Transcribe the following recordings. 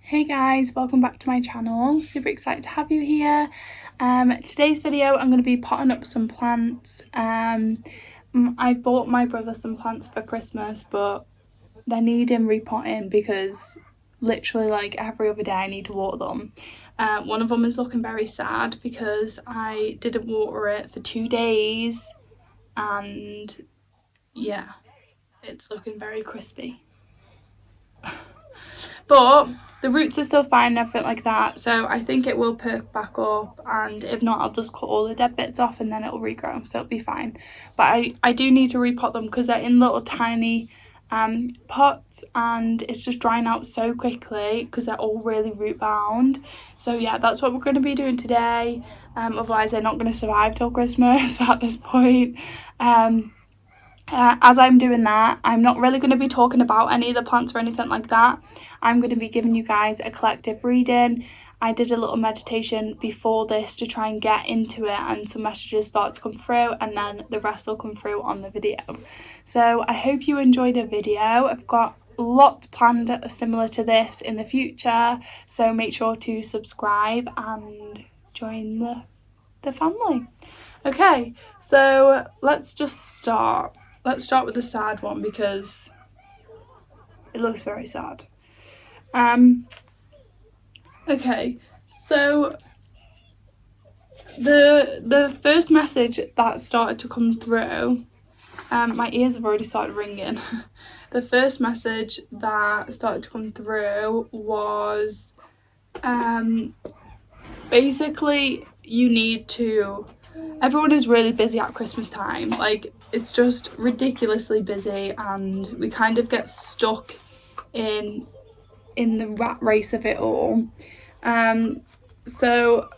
Hey guys, welcome back to my channel. Super excited to have you here. Today's video I'm going to be potting up some plants. I bought my brother some plants for Christmas, but they're needing repotting because literally like every other day I need to water them. One of them is looking very sad because I didn't water it for 2 days and yeah, it's looking very crispy. But the roots are still fine and everything like that, so I think it will perk back up, and if not I'll just cut all the dead bits off and then it'll regrow, so it'll be fine. But I do need to repot them because they're in little tiny pots and it's just drying out so quickly because they're all really root bound. So yeah, that's what we're going to be doing today. Otherwise they're not going to survive till Christmas at this point. As I'm doing that, I'm not really going to be talking about any of the plants or anything like that. I'm going to be giving you guys a collective reading. I did a little meditation before this to try and get into it, and some messages start to come through, and then the rest will come through on the video. So I hope you enjoy the video. I've got lots planned similar to this in the future, so make sure to subscribe and join the family. Okay, so let's just start. Let's start with the sad one because it looks very sad. Okay, so the first message that started to come through, my ears have already started ringing. The first message that started to come through was basically you need to, everyone is really busy at Christmas time. Like, it's just ridiculously busy and we kind of get stuck in the rat race of it all. So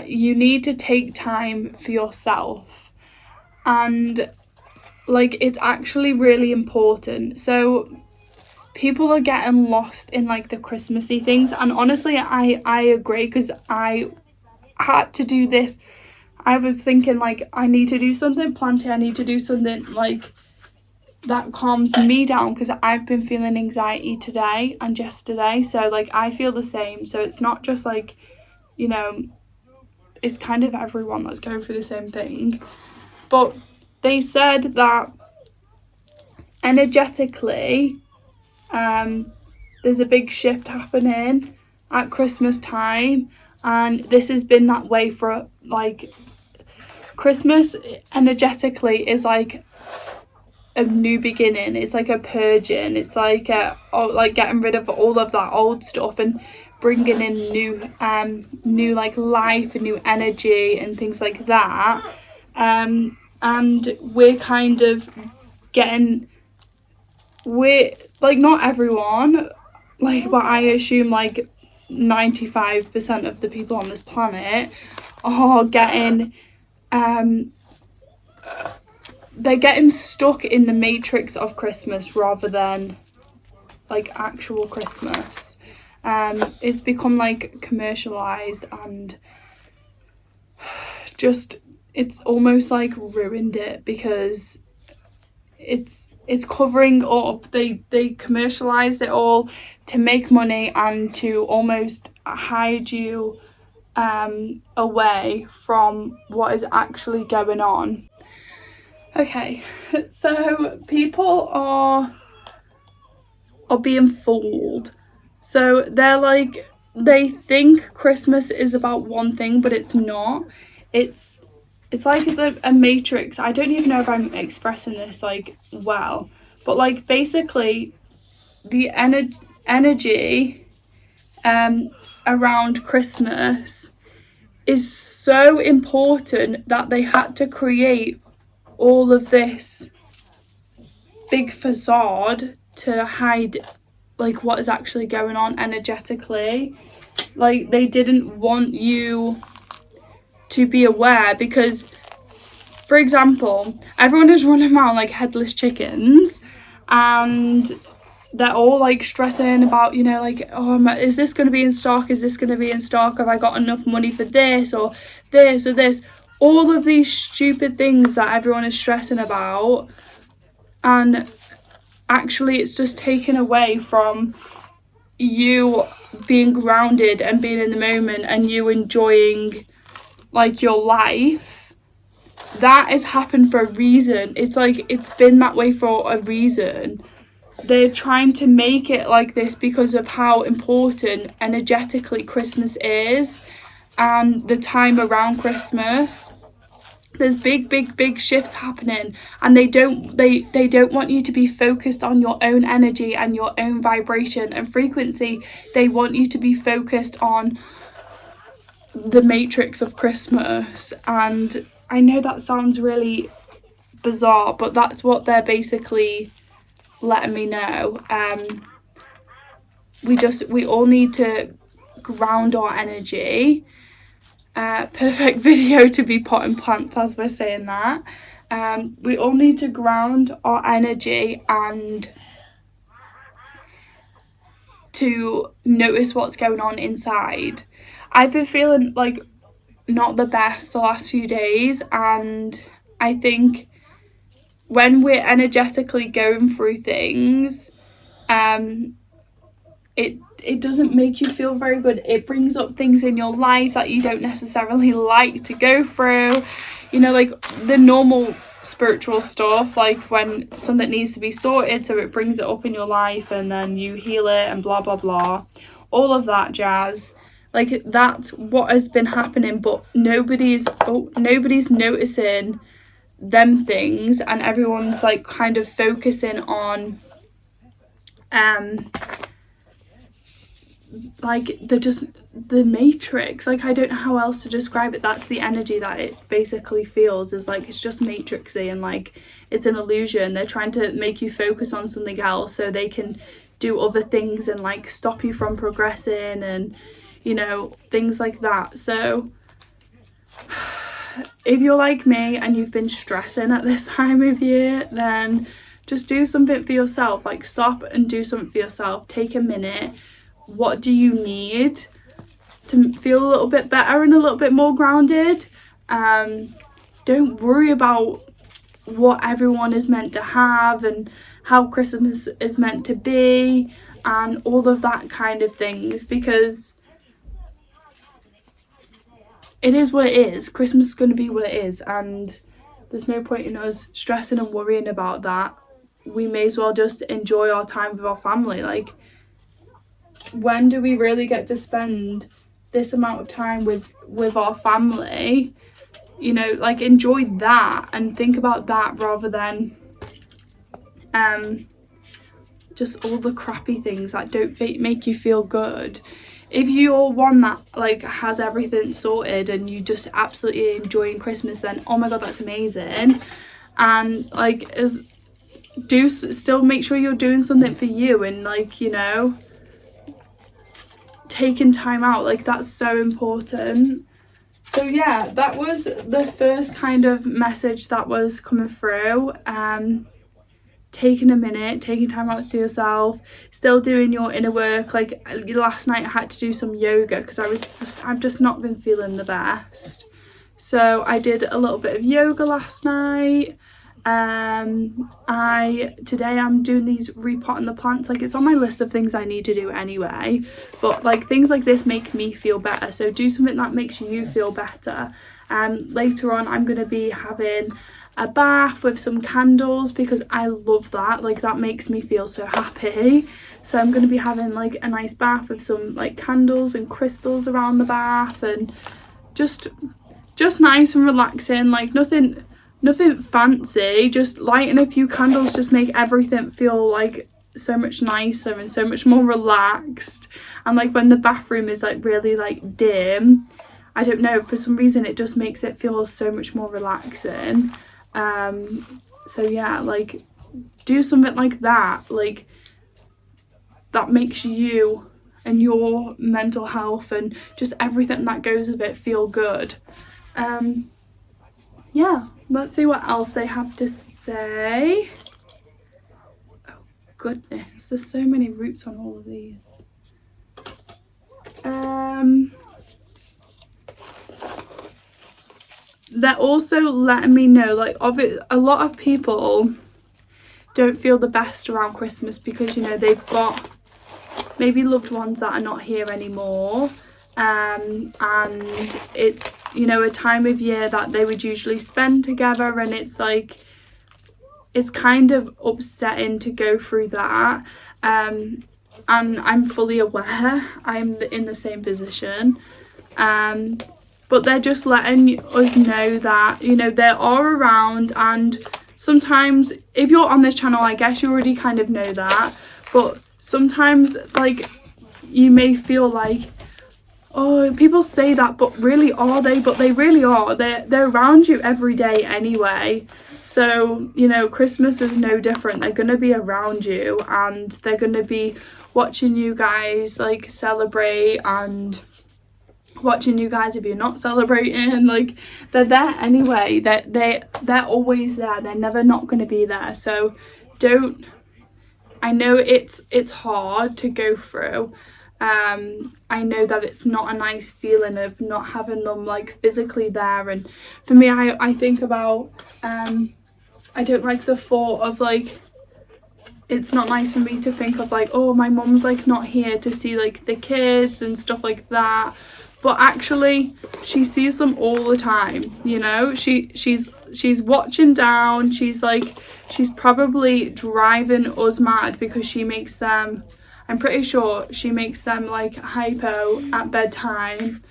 you need to take time for yourself, and like it's actually really important. So people are getting lost in like the Christmassy things, and honestly I agree, because I had to do this. I was thinking like I need to do something planty, I need to do something like that calms me down, because I've been feeling anxiety today and yesterday, so like I feel the same. So it's not just like, you know, it's kind of everyone that's going through the same thing. But they said that energetically there's a big shift happening at Christmas time, and this has been that way for like Christmas energetically is like a new beginning. It's like a purging. It's like like getting rid of all of that old stuff and bringing in new like life and new energy and things like that. And we're kind of we're like, not everyone, like, but I assume like 95% of the people on this planet are getting they're getting stuck in the matrix of Christmas rather than like actual Christmas. It's become like commercialized and just, it's almost like ruined it, because it's covering up, they commercialized it all to make money and to almost hide you away from what is actually going on. Okay, so people are being fooled. So they're like, they think Christmas is about one thing, but it's not. It's like a matrix. I don't even know if I'm expressing this like well, but like basically the energy around Christmas is so important that they had to create all of this big facade to hide like what is actually going on energetically. Like, they didn't want you to be aware, because for example, everyone is running around like headless chickens and they're all like stressing about, you know, like, oh, is this going to be in stock, is this going to be in stock, have I got enough money for this or this or this, all of these stupid things that everyone is stressing about. And actually it's just taken away from you being grounded and being in the moment and you enjoying like your life. That has happened for a reason. It's like it's been that way for a reason. They're trying to make it like this because of how important energetically Christmas is and the time around Christmas. There's big shifts happening, and they don't want you to be focused on your own energy and your own vibration and frequency. They want you to be focused on the matrix of Christmas. And I know that sounds really bizarre, but that's what they're basically letting me know. We all need to ground our energy. Perfect video to be potting plants as we're saying that. We all need to ground our energy and to notice what's going on inside. I've been feeling like not the best the last few days, and I think when we're energetically going through things, it doesn't make you feel very good. It brings up things in your life that you don't necessarily like to go through, you know, like the normal spiritual stuff, like when something needs to be sorted, so it brings it up in your life and then you heal it and blah blah blah, all of that jazz. Like that's what has been happening, but nobody's noticing them things, and everyone's like kind of focusing on like the matrix. Like I don't know how else to describe it. That's the energy that it basically feels, is like it's just matrixy and like it's an illusion. They're trying to make you focus on something else so they can do other things and like stop you from progressing and, you know, things like that. So if you're like me and you've been stressing at this time of year, then just do something for yourself. Like stop and do something for yourself. Take a minute. What do you need to feel a little bit better and a little bit more grounded? Don't worry about what everyone is meant to have and how Christmas is meant to be and all of that kind of things, because it is what it is. Christmas is going to be what it is, and there's no point in us stressing and worrying about that. We may as well just enjoy our time with our family. Like, when do we really get to spend this amount of time with our family? You know, like enjoy that and think about that rather than just all the crappy things that don't make you feel good. If you're one that like has everything sorted and you just absolutely enjoying Christmas, then oh my god, that's amazing. And like still make sure you're doing something for you and like, you know, taking time out, like that's so important. So yeah, that was the first kind of message that was coming through. Taking a minute, taking time out to do yourself, still doing your inner work. Like last night I had to do some yoga because I've just not been feeling the best. So I did a little bit of yoga last night. Today I'm doing these repotting the plants. Like it's on my list of things I need to do anyway, but like things like this make me feel better, so do something that makes you feel better. Later on I'm going to be having a bath with some candles because I love that. Like that makes me feel so happy. So I'm going to be having like a nice bath with some like candles and crystals around the bath, and just nice and relaxing. Like nothing fancy, just lighting a few candles just make everything feel like so much nicer and so much more relaxed. And like when the bathroom is like really like dim, I don't know, for some reason it just makes it feel so much more relaxing. So yeah, like do something like that, like that makes you and your mental health and just everything that goes with it feel good. Yeah, let's see what else they have to say. Oh goodness, there's so many roots on all of these. They're also letting me know, like, a lot of people don't feel the best around Christmas because, you know, they've got maybe loved ones that are not here anymore, and it's, you know, a time of year that they would usually spend together, and it's like, it's kind of upsetting to go through that, and I'm fully aware I'm in the same position, but they're just letting us know that, you know, they are around. And sometimes, if you're on this channel, I guess you already kind of know that, but sometimes, like, you may feel like, oh, people say that, but really are they? But they really are. They're around you every day anyway. So, you know, Christmas is no different. They're going to be around you, and they're going to be watching you guys, like, celebrate, and watching you guys if you're not celebrating. Like, they're there anyway. They're always there. They're never not going to be there. So don't, I know it's hard to go through. I know that it's not a nice feeling of not having them, like, physically there. And for me, I think about, I don't like the thought of, like, it's not nice for me to think of, like, oh, my mum's, like, not here to see, like, the kids and stuff like that. But actually, she sees them all the time, you know. She's watching down. She's probably driving us mad because she makes them, I'm pretty sure she makes them, like, hypo at bedtime,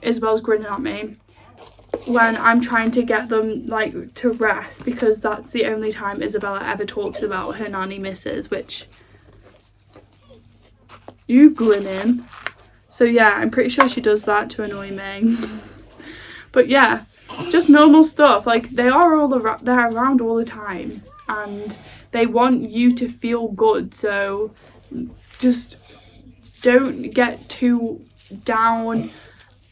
as well as grinning at me when I'm trying to get them, like, to rest, because that's the only time Isabella ever talks about her nanny misses, which, you grinning. So yeah, I'm pretty sure she does that to annoy me. But yeah, just normal stuff. Like, they're around all the time, and they want you to feel good. So just don't get too down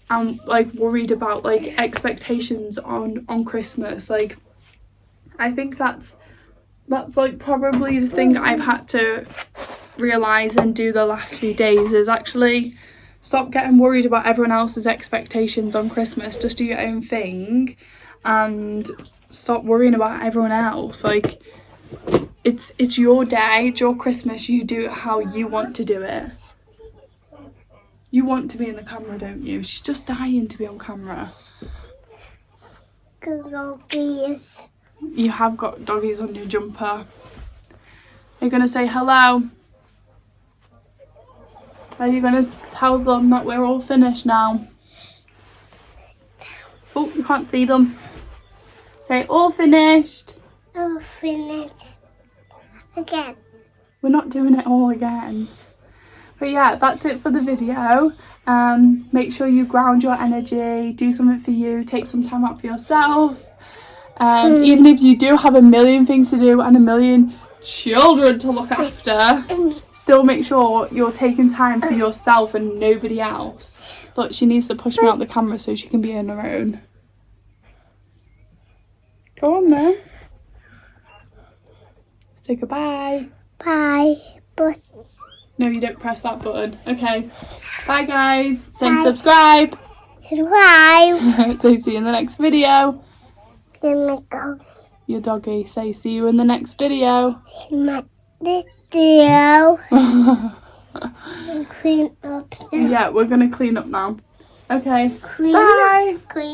and, like, worried about, like, expectations on Christmas. Like, I think that's like probably the thing I've had to realize and do the last few days, is actually stop getting worried about everyone else's expectations on Christmas. Just do your own thing and stop worrying about everyone else. Like, it's your day, it's your Christmas. You do it how you want to do it. You want to be in the camera, don't you? She's just dying to be on camera. Doggies. You have got doggies on your jumper. You're going to say hello. Are you going to tell them that we're all finished now? Oh, you can't see them. Say, all finished. All finished. Again. We're not doing it all again. But yeah, that's it for the video. Make sure you ground your energy, do something for you, take some time out for yourself. Even if you do have a million things to do and a million children to look after, still make sure you're taking time for yourself and nobody else. Look, she needs to push me out the camera so she can be on her own. Go on then. Say goodbye. Bye. But No, you don't press that button. Okay. Bye guys. Say subscribe. subscribe. Say see you in the next video. In my dog. Your doggy. Say see you in the next video. In my video. Clean up. Yeah, we're going to clean up now. Okay. Clean Bye. Clean.